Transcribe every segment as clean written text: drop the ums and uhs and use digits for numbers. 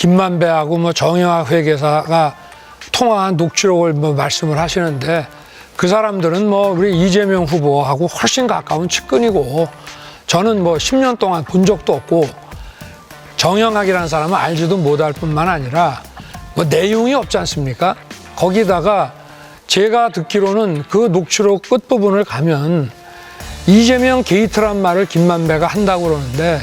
김만배하고 뭐 정영학 회계사가 통화한 녹취록을 뭐 말씀을 하시는데 그 사람들은 뭐 우리 이재명 후보하고 훨씬 가까운 측근이고 저는 뭐 10년 동안 본 적도 없고 정영학이라는 사람은 알지도 못할 뿐만 아니라 뭐 내용이 없지 않습니까? 거기다가 제가 듣기로는 그 녹취록 끝부분을 가면 이재명 게이트란 말을 김만배가 한다고 그러는데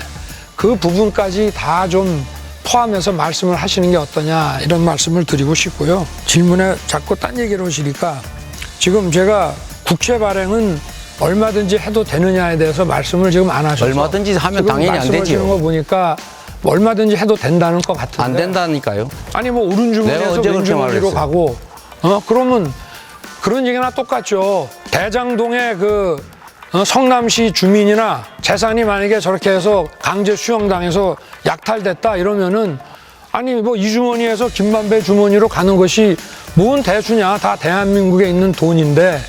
그 부분까지 다 좀 포함해서 말씀을 하시는 게 어떠냐 이런 말씀을 드리고 싶고요. 질문에 자꾸 딴 얘기를 하시니까 지금 제가 국채 발행은 얼마든지 해도 되느냐에 대해서 말씀을 지금 안 하셔서 얼마든지 하면 당연히 안 되지요. 말씀하시는 거 보니까 뭐 얼마든지 해도 된다는 것 같은데 안 된다니까요. 아니 뭐 오른주머니에서 왼주머니로 가고 그러면 그런 얘기나 똑같죠. 대장동에 그 성남시 주민이나 재산이 만약에 저렇게 해서 강제 수용당해서 약탈됐다 이러면은 아니 뭐 이 주머니에서 김만배 주머니로 가는 것이 뭔 대수냐, 다 대한민국에 있는 돈인데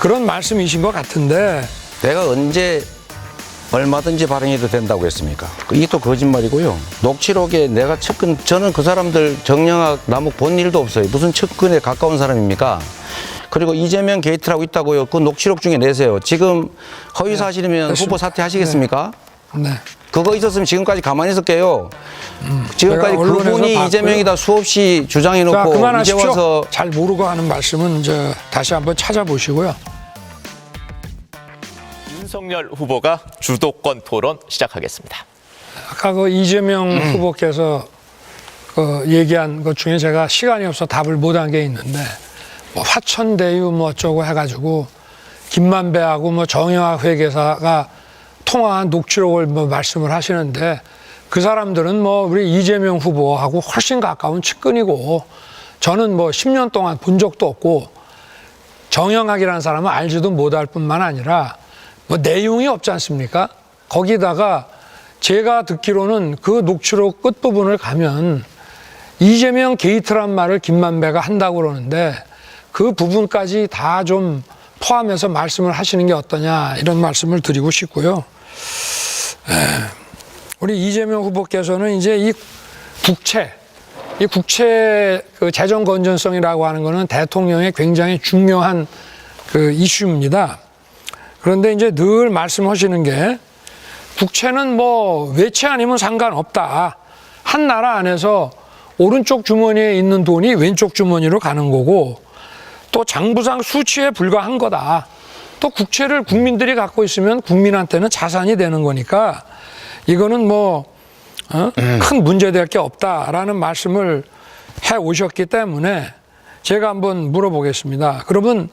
그런 말씀이신 것 같은데 내가 언제 얼마든지 발행해도 된다고 했습니까? 이게 또 거짓말이고요. 녹취록에 내가 측근, 저는 그 사람들 정영학, 남욱 본 일도 없어요. 무슨 측근에 가까운 사람입니까? 그리고 이재명 게이트라고 있다고요. 그 녹취록 중에 내세요. 지금 허위 사실이면 후보 사퇴하시겠습니까? 네. 그거 있었으면 지금까지 가만히 있을게요. 지금까지 그분이 봤고요. 이재명이다 수없이 주장해놓고 이제 그만하십시오. 와서 잘 모르고 하는 말씀은 다시 한번 찾아보시고요. 윤석열 후보가 주도권 토론 시작하겠습니다. 아까 그 이재명 후보께서 그 얘기한 것 중에 제가 시간이 없어 답을 못한 게 있는데 뭐 화천대유 뭐 어쩌고 해가지고 김만배하고 뭐 정영학 회계사가 통화한 녹취록을 뭐 말씀을 하시는데 그 사람들은 뭐 우리 이재명 후보하고 훨씬 가까운 측근이고 저는 뭐 10년 동안 본 적도 없고 정영학이라는 사람은 알지도 못할 뿐만 아니라 뭐 내용이 없지 않습니까? 거기다가 제가 듣기로는 그 녹취록 끝부분을 가면 이재명 게이트란 말을 김만배가 한다고 그러는데 그 부분까지 다 좀 포함해서 말씀을 하시는 게 어떠냐 이런 말씀을 드리고 싶고요. 우리 이재명 후보께서는 이제 이 국채 그 재정 건전성이라고 하는 거는 대통령의 굉장히 중요한 그 이슈입니다. 그런데 이제 늘 말씀하시는 게 국채는 뭐 외채 아니면 상관없다. 한 나라 안에서 오른쪽 주머니에 있는 돈이 왼쪽 주머니로 가는 거고 또 장부상 수치에 불과한 거다. 또 국채를 국민들이 갖고 있으면 국민한테는 자산이 되는 거니까 이거는 뭐 큰 문제될 게 없다라는 말씀을 해 오셨기 때문에 제가 한번 물어보겠습니다. 그러면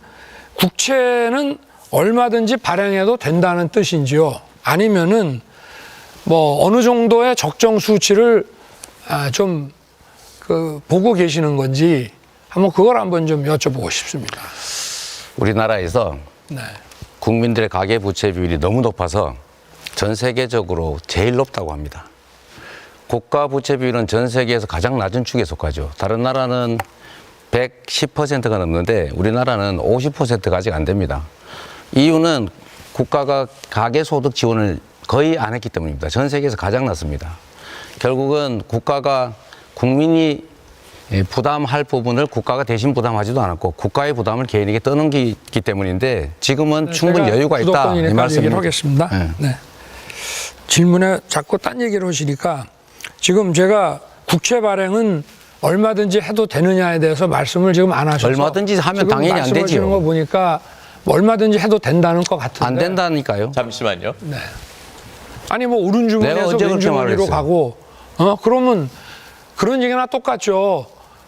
국채는 얼마든지 발행해도 된다는 뜻인지요? 아니면은 뭐 어느 정도의 적정 수치를 좀 그 보고 계시는 건지 한번 그걸 한번 좀 여쭤보고 싶습니다. 우리나라에서 네. 국민들의 가계부채 비율이 너무 높아서 전 세계적으로 제일 높다고 합니다. 국가부채 비율은 전 세계에서 가장 낮은 축에 속하죠. 다른 나라는 110%가 넘는데 우리나라는 50%가 아직 안 됩니다. 이유는 국가가 가계소득 지원을 거의 안 했기 때문입니다. 전 세계에서 가장 낮습니다. 결국은 국가가 국민이 부담할 부분을 국가가 대신 부담하지도 않았고 국가의 부담을 개인에게 떠넘기기 때문인데 지금은 충분히 여유가 있다. 이 말씀을 하겠습니다. 네. 네. 질문에 자꾸 딴 얘기를 하시니까 지금 제가 국채 발행은 얼마든지 해도 되느냐에 대해서 말씀을 지금 안 하셔서 얼마든지 하면 당연히 안 되지요. 말씀하시는 거 보니까 뭐 얼마든지 해도 된다는 것 같은데 안 된다니까요. 잠시만요. 네. 아니 뭐 오른주머니에서 왼주머니로 가고 그러면 그런 얘기나 똑같죠.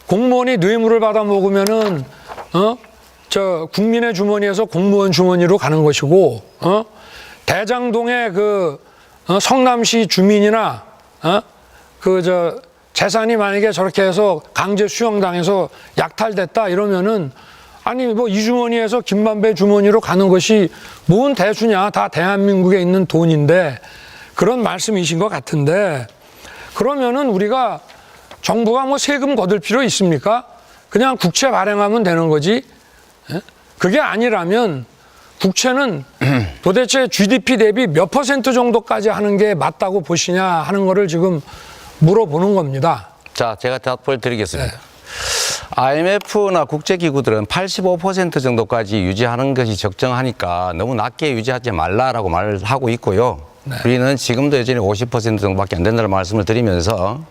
공무원이 뇌물을 받아 먹으면은 저 국민의 주머니에서 공무원 주머니로 가는 것이고 대장동에 그 성남시 주민이나 그 저 재산이 만약에 저렇게 해서 강제 수용당해서 약탈됐다 이러면은 아니 뭐 이 주머니에서 김만배 주머니로 가는 것이 뭔 대수냐, 다 대한민국에 있는 돈인데 그런 말씀이신 것 같은데 그러면은 우리가 정부가 뭐 세금 거둘 필요 있습니까? 그냥 국채 발행하면 되는 거지. 그게 아니라면 국채는 도대체 GDP 대비 몇 % 정도까지 하는 게 맞다고 보시냐 하는 거를 지금 물어보는 겁니다. 자, 제가 답을 드리겠습니다. IMF나 국제기구들은 85% 정도까지 유지하는 것이 적정하니까 너무 낮게 유지하지 말라라고 말하고 있고요. 우리는 지금도 여전히 50% 정도밖에 안 된다는 말씀을 드리면서,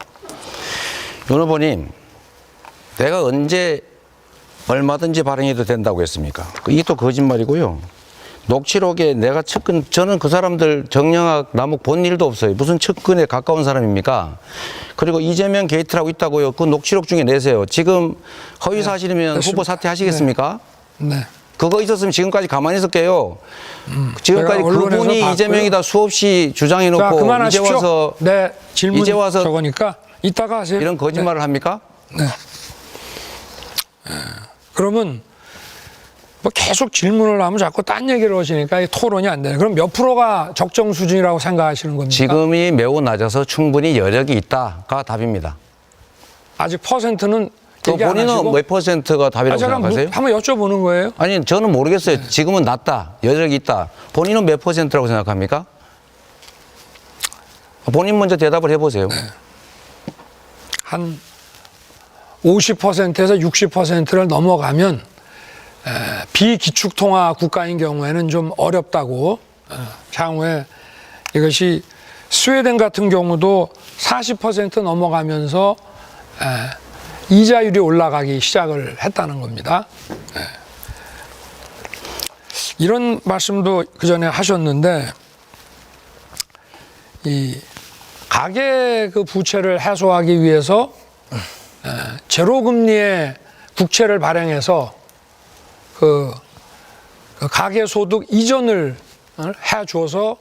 윤 후보님, 내가 언제 얼마든지 발행해도 된다고 했습니까? 이게 또 거짓말이고요. 녹취록에 내가 저는 그 사람들 정영학, 남욱 본 일도 없어요. 무슨 측근에 가까운 사람입니까? 그리고 이재명 게이트라고 있다고요. 그 녹취록 중에 내세요. 지금 허위 사실이면 후보 사퇴하시겠습니까? 네. 그거 있었으면 지금까지 가만히 있을게요. 지금까지 제가 언론에서 그분이 봤고요. 이재명이다 수없이 자, 주장해놓고 이제 그만하십시오. 와서 네, 질문 이제 와서 저거니까 이따가 하세요. 이런 거짓말을 합니까? 네. 그러면 뭐 계속 질문을 하면 자꾸 딴 얘기를 하시니까 이 토론이 안 돼요. 그럼 몇 프로가 적정 수준이라고 생각하시는 겁니까? 지금이 매우 낮아서 충분히 여력이 있다가 답입니다. 아직 퍼센트는 그 얘기 안 본인은 하시고. 몇 퍼센트가 답이라고 제가 생각하세요? 한번 여쭤보는 거예요. 아니, 저는 모르겠어요. 지금은 낮다, 여력이 있다. 본인은 몇 퍼센트라고 생각합니까? 본인 먼저 대답을 해보세요. 한 50%에서 60%를 넘어가면 비기축통화 국가인 경우에는 좀 어렵다고, 향후에 이것이 스웨덴 같은 경우도 40% 넘어가면서 이자율이 올라가기 시작을 했다는 겁니다. 이런 말씀도 그 전에 하셨는데, 이 가계 그 부채를 해소하기 위해서 제로금리의 국채를 발행해서 그 가계소득 이전을 해줘서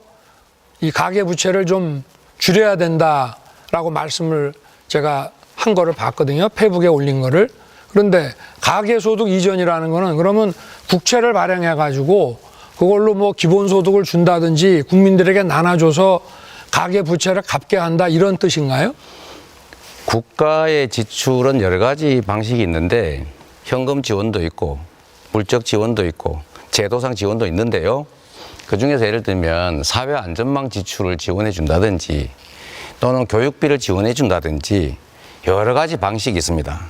이 가계부채를 좀 줄여야 된다라고 말씀을 제가 한 거를 봤거든요. 페북에 올린 거를. 그런데 가계소득 이전이라는 거는 그러면 국채를 발행해가지고 그걸로 뭐 기본소득을 준다든지 국민들에게 나눠줘서 가계부채를 갚게 한다 이런 뜻인가요? 국가의 지출은 여러 가지 방식이 있는데 현금 지원도 있고 물적 지원도 있고 제도상 지원도 있는데요. 그중에서 예를 들면 사회안전망 지출을 지원해 준다든지 또는 교육비를 지원해 준다든지 여러 가지 방식이 있습니다.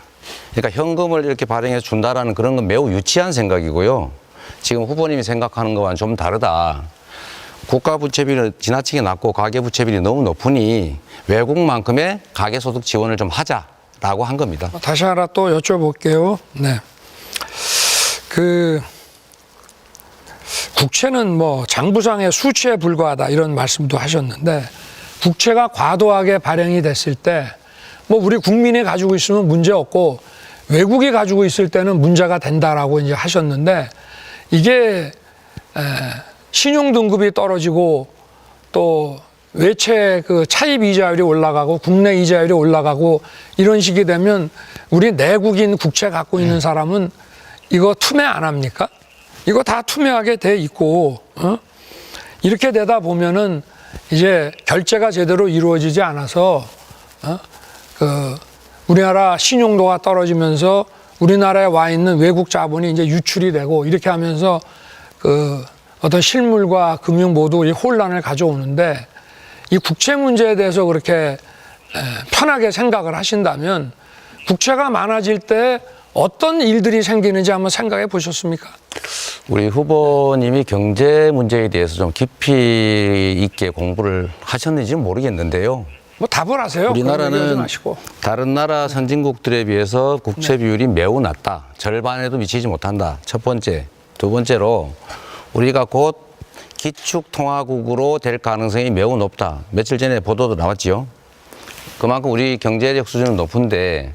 그러니까 현금을 이렇게 발행해 준다라는 그런 건 매우 유치한 생각이고요. 지금 후보님이 생각하는 것과는 좀 다르다. 국가 부채비는 지나치게 낮고 가계 부채비율이 너무 높으니 외국만큼의 가계소득 지원을 좀 하자라고 한 겁니다. 다시 하나 또 여쭤볼게요. 네. 그 국채는 뭐 장부상의 수치에 불과하다 이런 말씀도 하셨는데 국채가 과도하게 발행이 됐을 때 뭐 우리 국민이 가지고 있으면 문제 없고 외국이 가지고 있을 때는 문제가 된다라고 이제 하셨는데 이게 신용 등급이 떨어지고 또 외채 그 차입 이자율이 올라가고 국내 이자율이 올라가고 이런 식이 되면 우리 내국인 국채 갖고 있는 사람은 이거 투매 안 합니까? 이거 다 투매하게 돼 있고 이렇게 되다 보면은 이제 결제가 제대로 이루어지지 않아서 그 우리나라 신용도가 떨어지면서 우리나라에 와 있는 외국 자본이 이제 유출이 되고 이렇게 하면서 그 어떤 실물과 금융 모두 이 혼란을 가져오는데 이 국채 문제에 대해서 그렇게 편하게 생각을 하신다면 국채가 많아질 때 어떤 일들이 생기는지 한번 생각해 보셨습니까? 우리 후보님이 경제 문제에 대해서 좀 깊이 있게 공부를 하셨는지는 모르겠는데요. 뭐 답을 하세요. 우리나라는 다른 나라 선진국들에 비해서 국채 비율이 매우 낮다. 절반에도 미치지 못한다. 첫 번째. 두 번째로 우리가 곧 기축통화국으로 될 가능성이 매우 높다. 며칠 전에 보도도 나왔지요. 그만큼 우리 경제력 수준은 높은데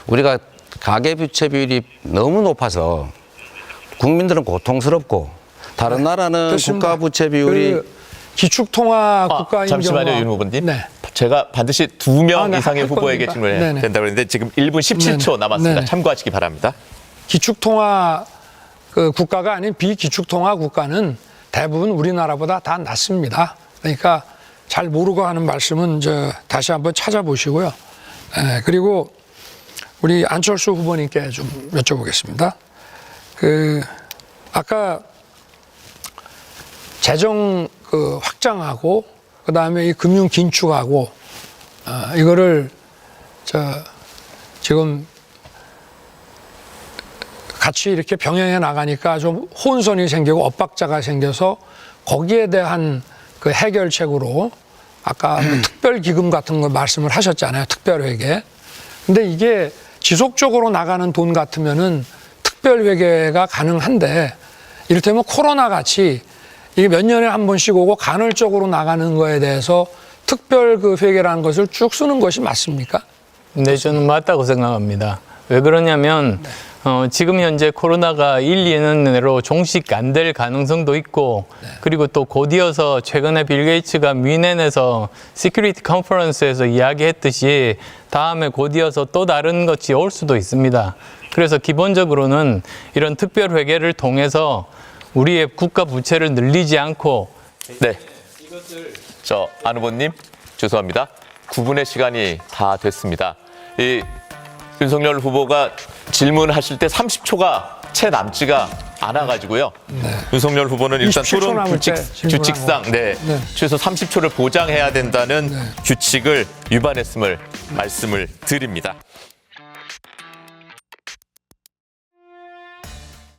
우리가 가계부채 비율이 너무 높아서 국민들은 고통스럽고 다른 나라는 됐습니다. 국가 부채 비율이 그 기축통화 국가인 잠시만요, 경우가 윤 후보님. 네. 제가 반드시 2명 네, 이상의 할 후보에게 겁니다. 질문을 네네. 된다고 했는데 지금 1분 17초 네네. 남았습니다. 네네. 참고하시기 바랍니다. 기축통화 그 국가가 아닌 비기축통화 국가는 대부분 우리나라보다 다 낮습니다. 그러니까 잘 모르고 하는 말씀은 다시 한번 찾아보시고요. 그리고 우리 안철수 후보님께 좀 여쭤보겠습니다. 그 아까 재정 그 확장하고 그다음에 이 금융 긴축하고 이거를 지금 같이 이렇게 병행해 나가니까 좀 혼선이 생기고 엇박자가 생겨서 거기에 대한 그 해결책으로 아까 뭐 특별기금 같은 거 말씀을 하셨잖아요. 특별회계. 근데 이게 지속적으로 나가는 돈 같으면은 특별회계가 가능한데 이를테면 코로나 같이 이게 몇 년에 한 번씩 오고 간헐적으로 나가는 거에 대해서 특별 그 회계라는 것을 쭉 쓰는 것이 맞습니까? 네, 저는 맞다고 생각합니다. 왜 그러냐면 지금 현재 코로나가 1, 2년 내로 종식 안 될 가능성도 있고 그리고 또 곧이어서 최근에 빌 게이츠가 뮌헨에서 시큐리티 컨퍼런스에서 이야기했듯이 다음에 곧이어서 또 다른 것이 올 수도 있습니다. 그래서 기본적으로는 이런 특별 회계를 통해서 우리의 국가 부채를 늘리지 않고 네. 안 후보님, 죄송합니다. 9분의 시간이 다 됐습니다. 이 윤석열 후보가 질문하실 때 30초가 채 남지가 않아가지고요. 윤석열 후보는 일단 27초 토론 남을 때 규칙상 네. 최소 30초를 보장해야 된다는 규칙을 위반했음을 말씀을 드립니다.